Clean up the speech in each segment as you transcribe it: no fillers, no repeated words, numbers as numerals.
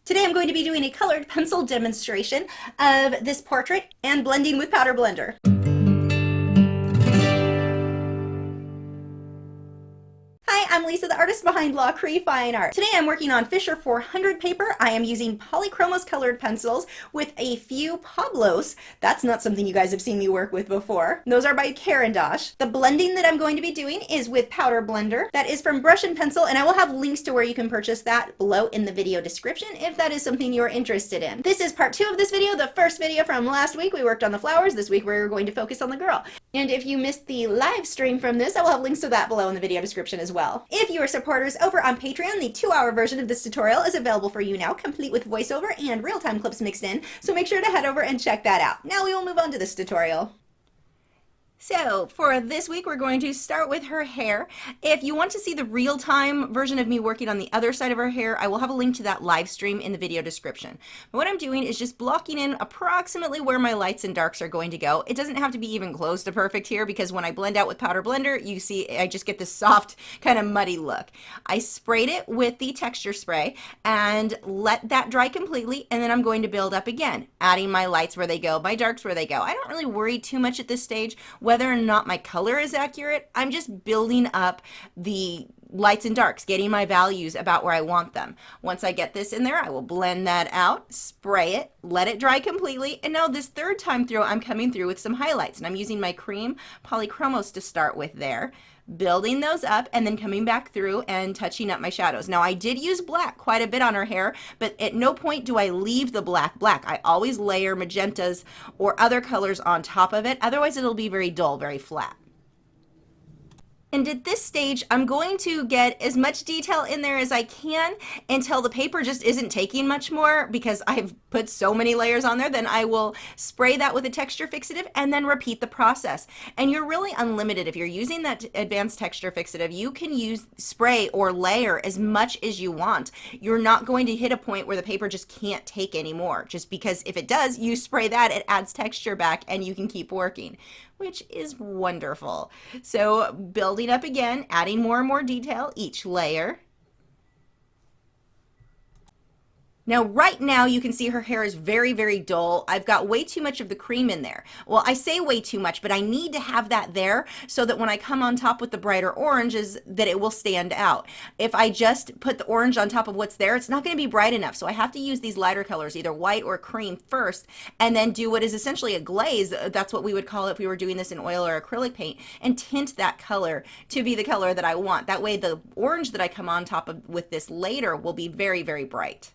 Today I'm going to be doing a colored pencil demonstration of this portrait and blending with powder blender. Hi, I'm Lisa, the artist behind Lachri Fine Art. Today I'm working on Fisher400 paper. I am using Polychromos colored pencils with a few Pablos. That's not something you guys have seen me work with before. Those are by Caran. The blending that I'm going to be doing is with powder blender. That is from Brush and Pencil, and I will have links to where you can purchase that below in the video description if that is something you're interested in. This is part 2 of this video. The first video from last week, we worked on the flowers. This week we're going to focus on the girl. And if you missed the live stream from this, I will have links to that below in the video description as well. If you are supporters over on Patreon, the 2-hour version of this tutorial is available for you now, complete with voiceover and real-time clips mixed in, so make sure to head over and check that out. Now we will move on to this tutorial. So for this week, we're going to start with her hair. If you want to see the real-time version of me working on the other side of her hair, I will have a link to that live stream in the video description. But what I'm doing is just blocking in approximately where my lights and darks are going to go. It doesn't have to be even close to perfect here because when I blend out with powder blender, you see I just get this soft kind of muddy look. I sprayed it with the texture spray and let that dry completely, and then I'm going to build up again, adding my lights where they go, my darks where they go. I don't really worry too much at this stage whether or not my color is accurate. I'm just building up the lights and darks, getting my values about where I want them. Once I get this in there, I will blend that out, spray it, let it dry completely, and now this third time through, I'm coming through with some highlights, and I'm using my cream Polychromos to start with there, building those up and then coming back through and touching up my shadows. Now I did use black quite a bit on her hair, but at no point do I leave the black black. I always layer magentas or other colors on top of it, otherwise it'll be very dull, very flat. And at this stage, I'm going to get as much detail in there as I can until the paper just isn't taking much more because I've put so many layers on there. Then I will spray that with a texture fixative and then repeat the process. And you're really unlimited. If you're using that advanced texture fixative, you can use spray or layer as much as you want. You're not going to hit a point where the paper just can't take anymore. Just because if it does, you spray that, it adds texture back and you can keep working, which is wonderful. So building up again, adding more and more detail each layer. Now right now you can see her hair is very, very dull. I've got way too much of the cream in there. Well, I say way too much, but I need to have that there so that when I come on top with the brighter oranges that it will stand out. If I just put the orange on top of what's there, it's not going to be bright enough. So I have to use these lighter colors, either white or cream first, and then do what is essentially a glaze. That's what we would call it if we were doing this in oil or acrylic paint, and tint that color to be the color that I want. That way the orange that I come on top of with this later will be very, very bright.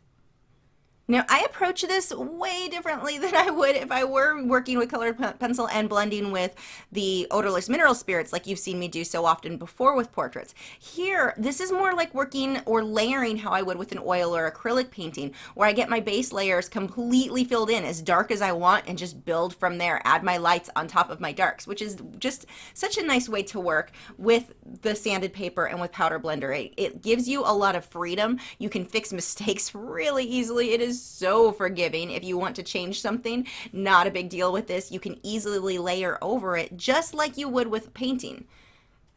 Now, I approach this way differently than I would if I were working with colored pencil and blending with the odorless mineral spirits like you've seen me do so often before with portraits. Here, this is more like working or layering how I would with an oil or acrylic painting, where I get my base layers completely filled in as dark as I want and just build from there, add my lights on top of my darks, which is just such a nice way to work with the sanded paper and with powder blender. It gives you a lot of freedom. You can fix mistakes really easily. It is so forgiving. If you want to change something, not a big deal with this. You can easily layer over it just like you would with painting.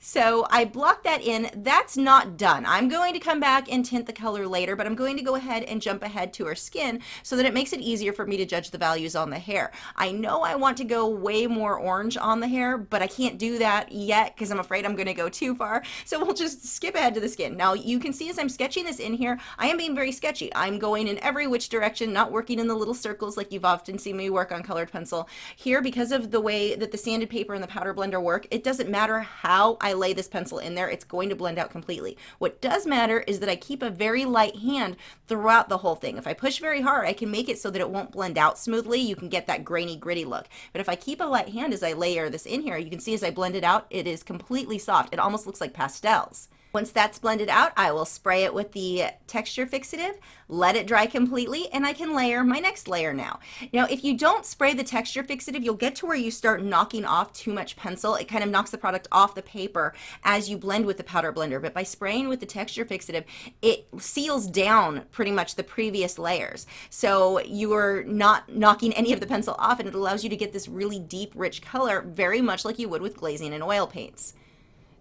So I blocked that in. That's not done. I'm going to come back and tint the color later, but I'm going to go ahead and jump ahead to her skin so that it makes it easier for me to judge the values on the hair. I know I want to go way more orange on the hair, but I can't do that yet because I'm afraid I'm going to go too far. So we'll just skip ahead to the skin. Now you can see as I'm sketching this in here, I am being very sketchy. I'm going in every which direction, not working in the little circles like you've often seen me work on colored pencil. Here, because of the way that the sanded paper and the powder blender work, it doesn't matter how I lay this pencil in there, it's going to blend out completely. What does matter is that I keep a very light hand throughout the whole thing. If I push very hard, I can make it so that it won't blend out smoothly. You can get that grainy, gritty look. But if I keep a light hand as I layer this in here, you can see as I blend it out, it is completely soft. It almost looks like pastels. Once that's blended out, I will spray it with the texture fixative, let it dry completely, and I can layer my next layer now. Now, if you don't spray the texture fixative, you'll get to where you start knocking off too much pencil. It kind of knocks the product off the paper as you blend with the powder blender. But by spraying with the texture fixative, it seals down pretty much the previous layers. So you're not knocking any of the pencil off, and it allows you to get this really deep, rich color, very much like you would with glazing and oil paints.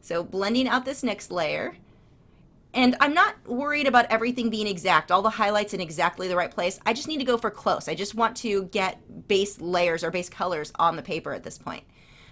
So blending out this next layer, And I'm not worried about everything being exact, all the highlights in exactly the right place. I just need to go for close. I just want to get base layers or base colors on the paper at this point.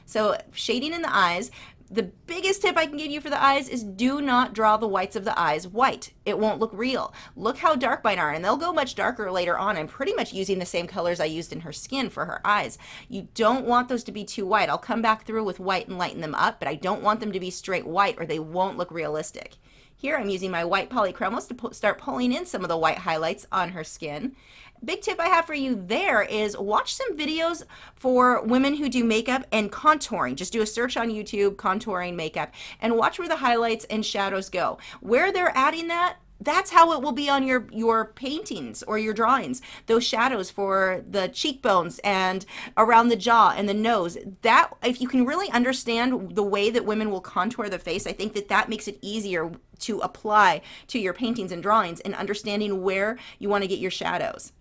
So shading in the eyes. The biggest tip I can give you for the eyes is do not draw the whites of the eyes white. It won't look real. Look how dark mine are, and they'll go much darker later on. I'm pretty much using the same colors I used in her skin for her eyes. You don't want those to be too white. I'll come back through with white and lighten them up, but I don't want them to be straight white or they won't look realistic. Here I'm using my white Polychromos to start pulling in some of the white highlights on her skin. Big tip I have for you there is watch some videos for women who do makeup and contouring. Just do a search on YouTube, contouring makeup, and watch where the highlights and shadows go. Where they're adding that, that's how it will be on your paintings or your drawings. Those shadows for the cheekbones and around the jaw and the nose. That, if you can really understand the way that women will contour the face, I think that that makes it easier to apply to your paintings and drawings and understanding where you want to get your shadows.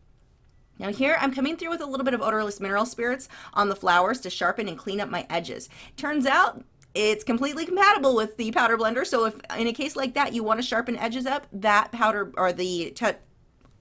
Now here I'm coming through with a little bit of odorless mineral spirits on the flowers to sharpen and clean up my edges. Turns out it's completely compatible with the powder blender, so if in a case like that you want to sharpen edges up, that powder or the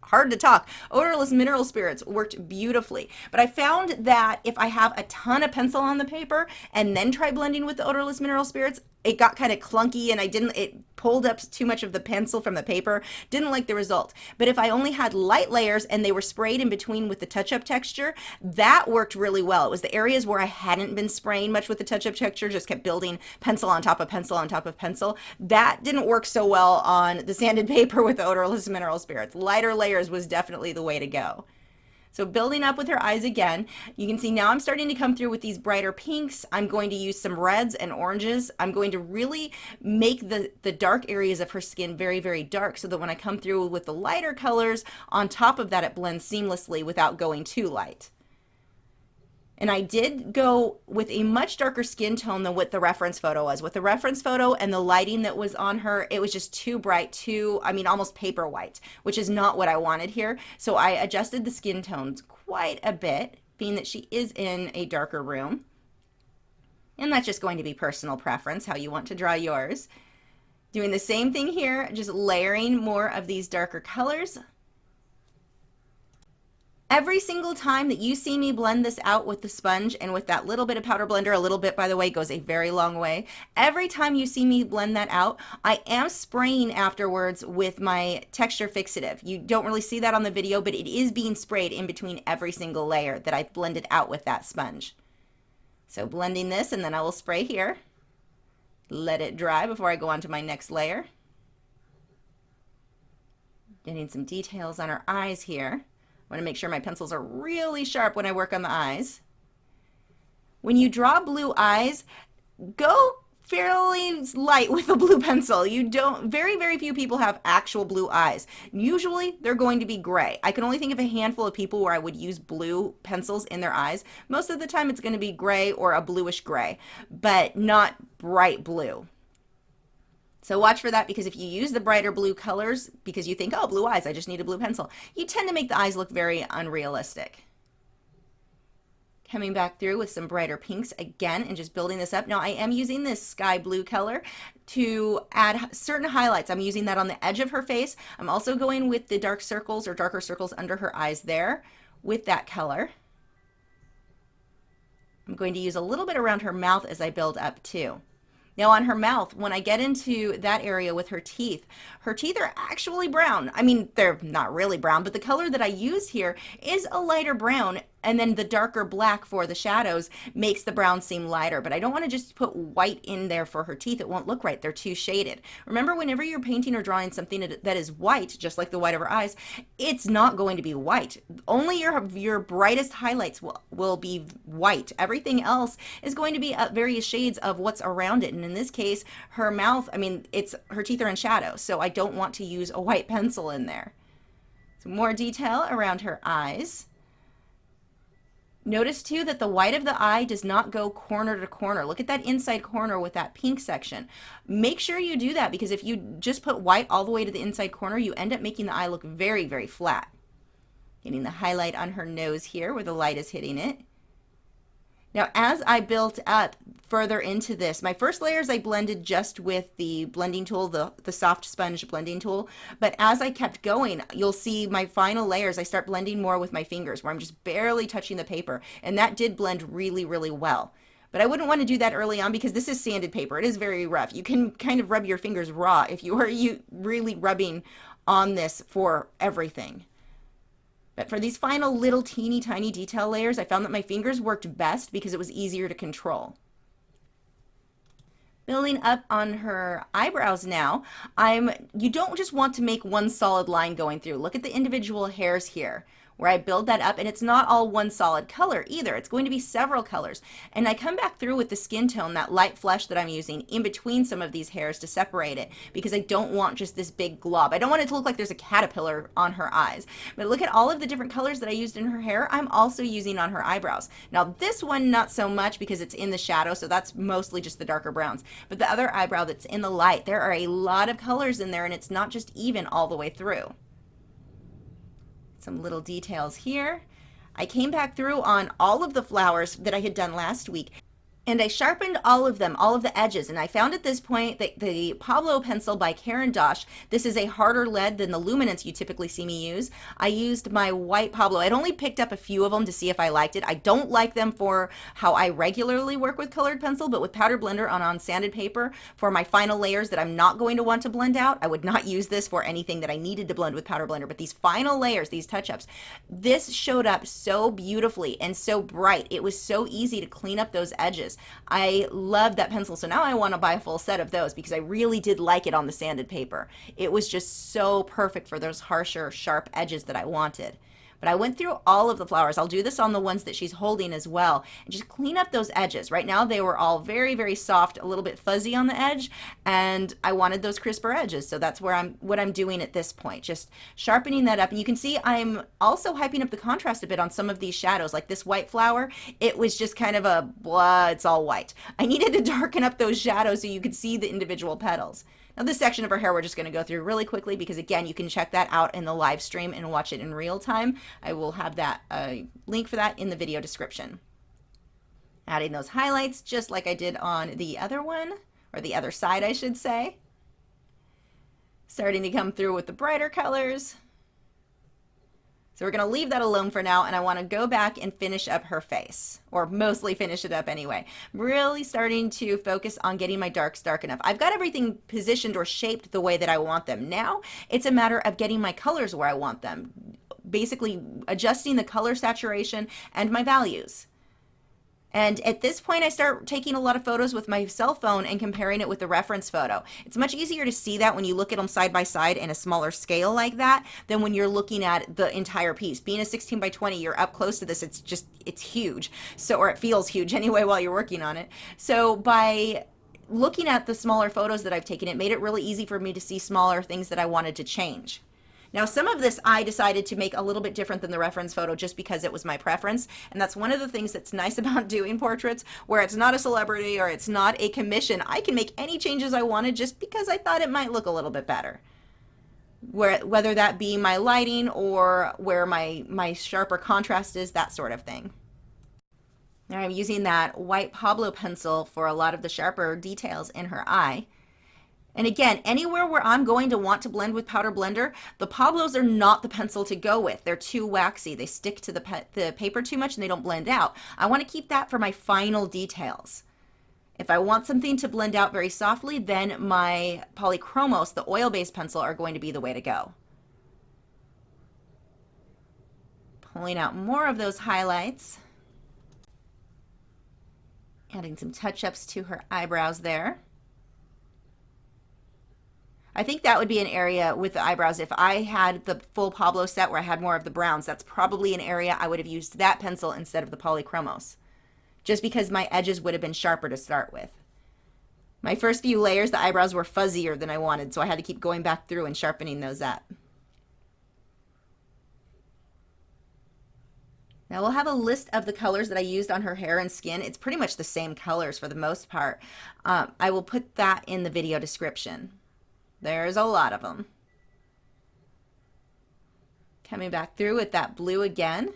hard to talk, odorless mineral spirits worked beautifully. But I found that if I have a ton of pencil on the paper and then try blending with the odorless mineral spirits, it got kind of clunky and it pulled up too much of the pencil from the paper. Didn't like the result. But if I only had light layers and they were sprayed in between with the touch-up texture, that worked really well. It was the areas where I hadn't been spraying much with the touch-up texture, just kept building pencil on top of pencil on top of pencil. That didn't work so well on the sanded paper with the odorless mineral spirits. Lighter layers was definitely the way to go. So building up with her eyes again, you can see now I'm starting to come through with these brighter pinks. I'm going to use some reds and oranges. I'm going to really make the dark areas of her skin very, very dark so that when I come through with the lighter colors, on top of that it blends seamlessly without going too light. And I did go with a much darker skin tone than what the reference photo was. With the reference photo and the lighting that was on her, it was just too bright, almost paper white, which is not what I wanted here. So I adjusted the skin tones quite a bit, being that she is in a darker room. And that's just going to be personal preference, how you want to draw yours. Doing the same thing here, just layering more of these darker colors. Every single time that you see me blend this out with the sponge and with that little bit of powder blender, a little bit, by the way, goes a very long way. Every time you see me blend that out, I am spraying afterwards with my texture fixative. You don't really see that on the video, but it is being sprayed in between every single layer that I've blended out with that sponge. So blending this, and then I will spray here. Let it dry before I go on to my next layer. Getting some details on her eyes here. I want to make sure my pencils are really sharp when I work on the eyes. When you draw blue eyes, go fairly light with a blue pencil. Very, very few people have actual blue eyes. Usually they're going to be gray. I can only think of a handful of people where I would use blue pencils in their eyes. Most of the time it's going to be gray or a bluish gray, but not bright blue. So watch for that, because if you use the brighter blue colors because you think, oh, blue eyes, I just need a blue pencil, you tend to make the eyes look very unrealistic. Coming back through with some brighter pinks again and just building this up. Now I am using this sky blue color to add certain highlights. I'm using that on the edge of her face. I'm also going with the dark circles or darker circles under her eyes there with that color. I'm going to use a little bit around her mouth as I build up too. Now on her mouth, when I get into that area with her teeth are actually brown. I mean, they're not really brown, but the color that I use here is a lighter brown, and then the darker black for the shadows makes the brown seem lighter. But I don't want to just put white in there for her teeth. It won't look right. They're too shaded. Remember, whenever you're painting or drawing something that is white, just like the white of her eyes, it's not going to be white. Only your brightest highlights will be white. Everything else is going to be various shades of what's around it. And in this case, her mouth, her teeth are in shadow, so I don't want to use a white pencil in there. So more detail around her eyes. Notice too that the white of the eye does not go corner to corner. Look at that inside corner with that pink section. Make sure you do that, because if you just put white all the way to the inside corner, you end up making the eye look very, very flat. Getting the highlight on her nose here where the light is hitting it. Now, as I built up further into this, my first layers I blended just with the blending tool, the soft sponge blending tool. But as I kept going, you'll see my final layers, I start blending more with my fingers where I'm just barely touching the paper. And that did blend really, really well. But I wouldn't want to do that early on because this is sanded paper. It is very rough. You can kind of rub your fingers raw if you are really rubbing on this for everything. But for these final little teeny tiny detail layers, I found that my fingers worked best because it was easier to control. Building up on her eyebrows now, you don't just want to make one solid line going through. Look at the individual hairs here where I build that up, and it's not all one solid color either. It's going to be several colors. And I come back through with the skin tone, that light flesh that I'm using, in between some of these hairs to separate it because I don't want just this big glob. I don't want it to look like there's a caterpillar on her eyes. But look at all of the different colors that I used in her hair, I'm also using on her eyebrows. Now this one, not so much because it's in the shadow, so that's mostly just the darker browns. But the other eyebrow that's in the light, there are a lot of colors in there, and it's not just even all the way through. Some little details here. I came back through on all of the flowers that I had done last week, and I sharpened all of them, all of the edges, and I found at this point that the Pablo Pencil by Caran, this is a harder lead than the luminance you typically see me use. I used my white Pablo. I'd only picked up a few of them to see if I liked it. I don't like them for how I regularly work with colored pencil, but with powder blender on sanded paper for my final layers that I'm not going to want to blend out, I would not use this for anything that I needed to blend with powder blender. But these final layers, these touch-ups, this showed up so beautifully and so bright. It was so easy to clean up those edges. I love that pencil, so now I want to buy a full set of those because I really did like it on the sanded paper. It was just so perfect for those harsher, sharp edges that I wanted. But I went through all of the flowers. I'll do this on the ones that she's holding as well, and just clean up those edges. Right now they were all very, very soft, a little bit fuzzy on the edge, and I wanted those crisper edges. So that's what I'm doing at this point, just sharpening that up. And you can see I'm also hyping up the contrast a bit on some of these shadows, like this white flower. It was just kind of a blah, it's all white. I needed to darken up those shadows so you could see the individual petals. Now this section of her hair we're just going to go through really quickly because again you can check that out in the live stream and watch it in real time. I will have that link for that in the video description. Adding those highlights just like I did on the other one, or the other side I should say. Starting to come through with the brighter colors. So we're going to leave that alone for now, and I want to go back and finish up her face, or mostly finish it up anyway. I'm really starting to focus on getting my darks dark enough. I've got everything positioned or shaped the way that I want them. Now it's a matter of getting my colors where I want them, basically adjusting the color saturation and my values. And at this point, I start taking a lot of photos with my cell phone and comparing it with the reference photo. It's much easier to see that when you look at them side by side in a smaller scale like that than when you're looking at the entire piece. Being a 16 by 20, you're up close to this. It's huge. So, or it feels huge anyway while you're working on it. So by looking at the smaller photos that I've taken, it made it really easy for me to see smaller things that I wanted to change. Now, some of this I decided to make a little bit different than the reference photo just because it was my preference. And that's one of the things that's nice about doing portraits where it's not a celebrity or it's not a commission. I can make any changes I wanted just because I thought it might look a little bit better. Whether that be my lighting or where my sharper contrast is, that sort of thing. Now I'm using that white Pablo pencil for a lot of the sharper details in her eye. And again, anywhere where I'm going to want to blend with powder blender, the Pablos are not the pencil to go with. They're too waxy. They stick to the paper too much and they don't blend out. I want to keep that for my final details. If I want something to blend out very softly, then my Polychromos, the oil-based pencil, are going to be the way to go. Pulling out more of those highlights. Adding some touch-ups to her eyebrows there. I think that would be an area with the eyebrows. If I had the full Pablo set where I had more of the browns, that's probably an area I would have used that pencil instead of the Polychromos, just because my edges would have been sharper to start with. My first few layers, the eyebrows were fuzzier than I wanted, so I had to keep going back through and sharpening those up. Now we'll have a list of the colors that I used on her hair and skin. It's pretty much the same colors for the most part. I will put that in the video description. There's a lot of them. Coming back through with that blue again.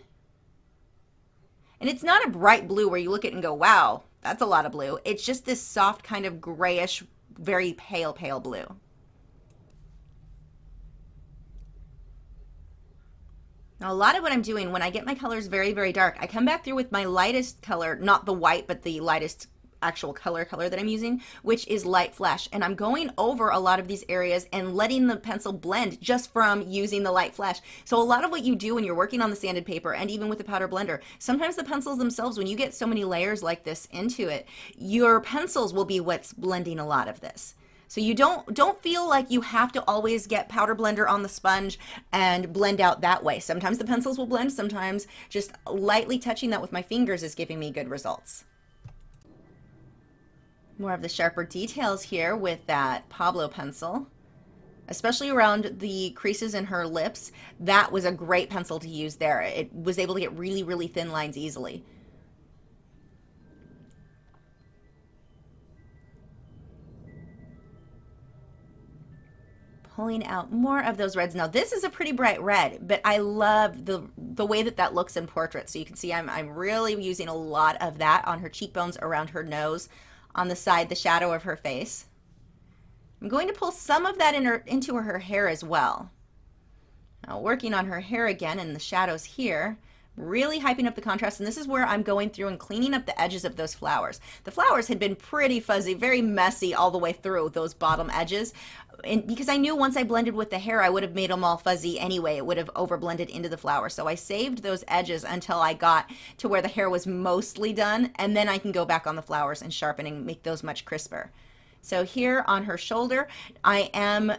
And it's not a bright blue where you look at it and go, wow, that's a lot of blue. It's just this soft kind of grayish, very pale, pale blue. Now, a lot of what I'm doing when I get my colors very, very dark, I come back through with my lightest color, not the white, but the lightest actual color that I'm using, which is light flesh. And I'm going over a lot of these areas and letting the pencil blend just from using the light flesh. So a lot of what you do when you're working on the sanded paper and even with the powder blender, sometimes the pencils themselves, when you get so many layers like this into it, your pencils will be what's blending a lot of this. So you don't feel like you have to always get powder blender on the sponge and blend out that way. Sometimes the pencils will blend, sometimes just lightly touching that with my fingers is giving me good results. More of the sharper details here with that Pablo pencil, especially around the creases in her lips. That was a great pencil to use there. It was able to get really, really thin lines easily. Pulling out more of those reds. Now this is a pretty bright red, but I love the way that looks in portrait. So you can see I'm really using a lot of that on her cheekbones, around her nose, on the side, the shadow of her face. I'm going to pull some of that into her hair as well. Now working on her hair again and the shadows here, really hyping up the contrast, and this is where I'm going through and cleaning up the edges of those flowers. The flowers had been pretty fuzzy, very messy all the way through those bottom edges, and because I knew once I blended with the hair I would have made them all fuzzy anyway. It would have over blended into the flower. So I saved those edges until I got to where the hair was mostly done, and then I can go back on the flowers and sharpen and make those much crisper. So here on her shoulder, I am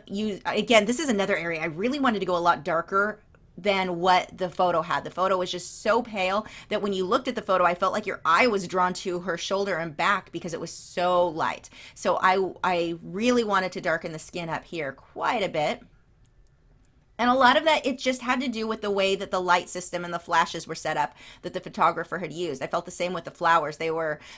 again, this is another area I really wanted to go a lot darker than what the photo had. The photo was just so pale that when you looked at the photo, I felt like your eye was drawn to her shoulder and back because it was so light. So I really wanted to darken the skin up here quite a bit. And a lot of that, it just had to do with the way that the light system and the flashes were set up that the photographer had used. I felt the same with the flowers.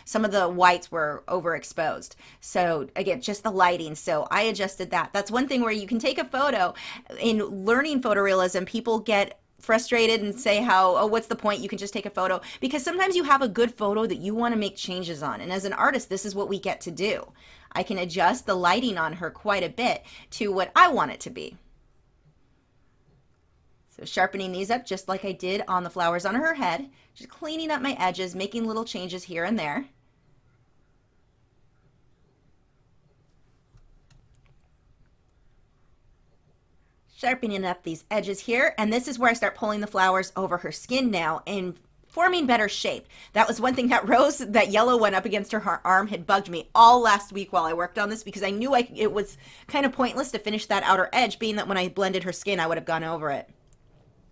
Some of the whites were overexposed. So again, just the lighting. So I adjusted that. That's one thing where you can take a photo. In learning photorealism, people get frustrated and say oh, what's the point? You can just take a photo. Because sometimes you have a good photo that you want to make changes on. And as an artist, this is what we get to do. I can adjust the lighting on her quite a bit to what I want it to be. So sharpening these up just like I did on the flowers on her head, just cleaning up my edges, making little changes here and there. Sharpening up these edges here, and this is where I start pulling the flowers over her skin now and forming better shape. That was one thing, that rose, that yellow one up against her arm had bugged me all last week while I worked on this because I knew it was kind of pointless to finish that outer edge, being that when I blended her skin I would have gone over it.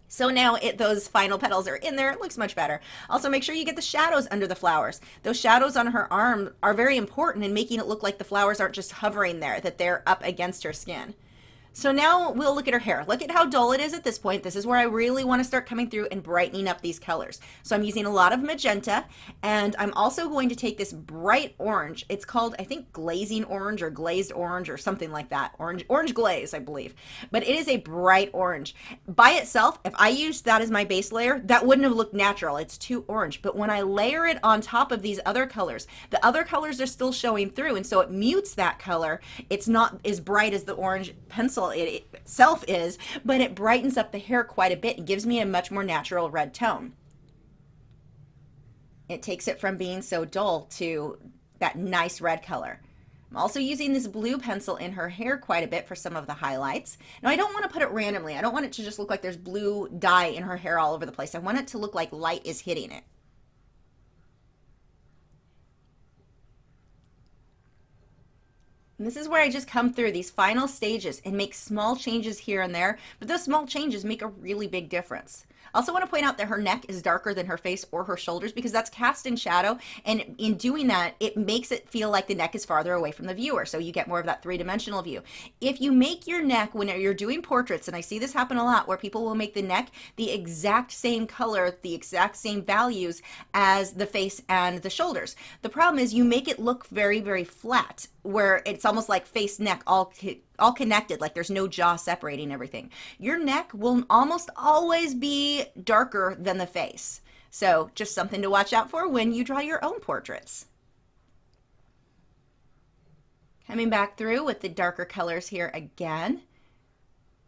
So now those final petals are in there. It looks much better. Also, make sure you get the shadows under the flowers. Those shadows on her arm are very important in making it look like the flowers aren't just hovering there, that they're up against her skin. So now we'll look at her hair. Look at how dull it is at this point. This is where I really want to start coming through and brightening up these colors. So I'm using a lot of magenta, and I'm also going to take this bright orange. It's called, I think, glazing orange or glazed orange or something like that. Orange glaze, I believe. But it is a bright orange. By itself, if I used that as my base layer, that wouldn't have looked natural. It's too orange. But when I layer it on top of these other colors, the other colors are still showing through, and so it mutes that color. It's not as bright as the orange pencil it itself is, but it brightens up the hair quite a bit and gives me a much more natural red tone. It takes it from being so dull to that nice red color. I'm also using this blue pencil in her hair quite a bit for some of the highlights. Now, I don't want to put it randomly. I don't want it to just look like there's blue dye in her hair all over the place. I want it to look like light is hitting it. And this is where I just come through these final stages and make small changes here and there, but those small changes make a really big difference. I also want to point out that her neck is darker than her face or her shoulders because that's cast in shadow, and in doing that, it makes it feel like the neck is farther away from the viewer, so you get more of that three-dimensional view. If you make your neck, when you're doing portraits, and I see this happen a lot, where people will make the neck the exact same color, the exact same values as the face and the shoulders. The problem is you make it look very, very flat, where it's almost like face, neck, all connected, like there's no jaw separating everything. Your neck will almost always be darker than the face. So just something to watch out for when you draw your own portraits. Coming back through with the darker colors here again,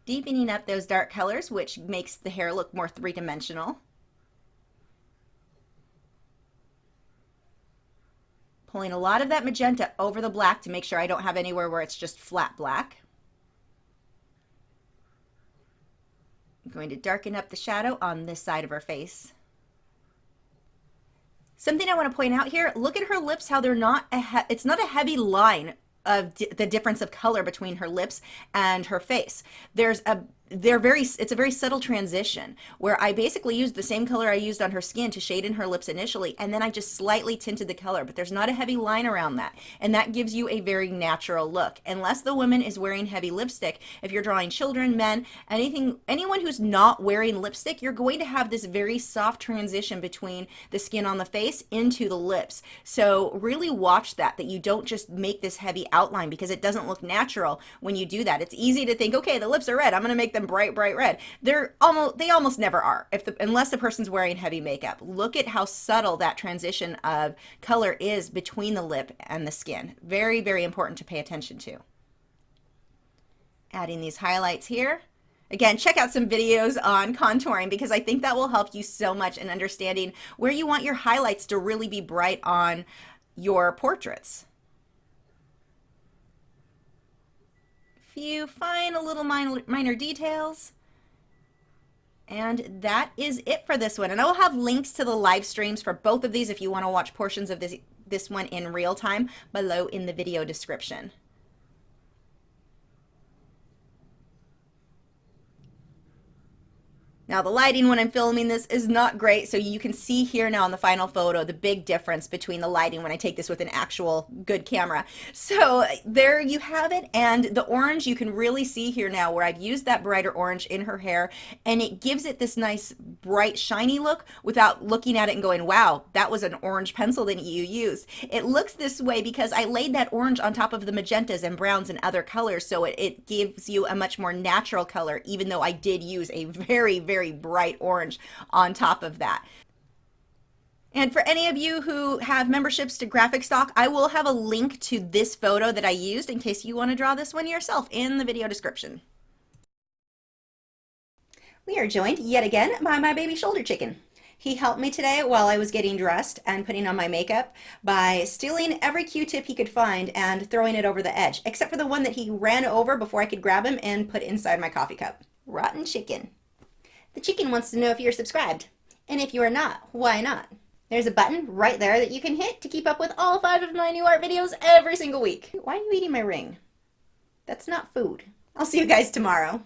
deepening up those dark colors, which makes the hair look more three-dimensional. Pulling a lot of that magenta over the black to make sure I don't have anywhere where it's just flat black. I'm going to darken up the shadow on this side of her face. Something I want to point out here, look at her lips, how they're not it's not a heavy line of the difference of color between her lips and her face. It's a very subtle transition where I basically used the same color I used on her skin to shade in her lips initially, and then I just slightly tinted the color, but there's not a heavy line around that, and that gives you a very natural look. Unless the woman is wearing heavy lipstick, if you're drawing children, men, anyone who's not wearing lipstick, you're going to have this very soft transition between the skin on the face into the lips. So really watch that you don't just make this heavy outline, because it doesn't look natural when you do that. It's easy to think, okay, the lips are red, I'm going to make them bright red. They almost never are, unless the person's wearing heavy makeup. Look at how subtle that transition of color is between the lip and the skin. Very, very important to pay attention to. Adding these highlights here. Again, check out some videos on contouring, because I think that will help you so much in understanding where you want your highlights to really be bright on your portraits. Few fine little minor details, and that is it for this one. And I will have links to the live streams for both of these if you want to watch portions of this one in real time below in the video description. Now the lighting when I'm filming this is not great, so you can see here now in the final photo the big difference between the lighting when I take this with an actual good camera. So there you have it, and the orange you can really see here now where I've used that brighter orange in her hair, and it gives it this nice bright shiny look without looking at it and going, wow, that was an orange pencil that you used. It looks this way because I laid that orange on top of the magentas and browns and other colors, so it gives you a much more natural color, even though I did use a very, very bright orange on top of that. And for any of you who have memberships to Graphic Stock, I will have a link to this photo that I used in case you want to draw this one yourself in the video description. We are joined yet again by my baby shoulder chicken. He helped me today while I was getting dressed and putting on my makeup by stealing every Q-tip he could find and throwing it over the edge, except for the one that he ran over before I could grab him and put inside my coffee cup. Rotten chicken. The chicken wants to know if you're subscribed, and if you are not, why not? There's a button right there that you can hit to keep up with all 5 of my new art videos every single week. Why are you eating my ring? That's not food. I'll see you guys tomorrow.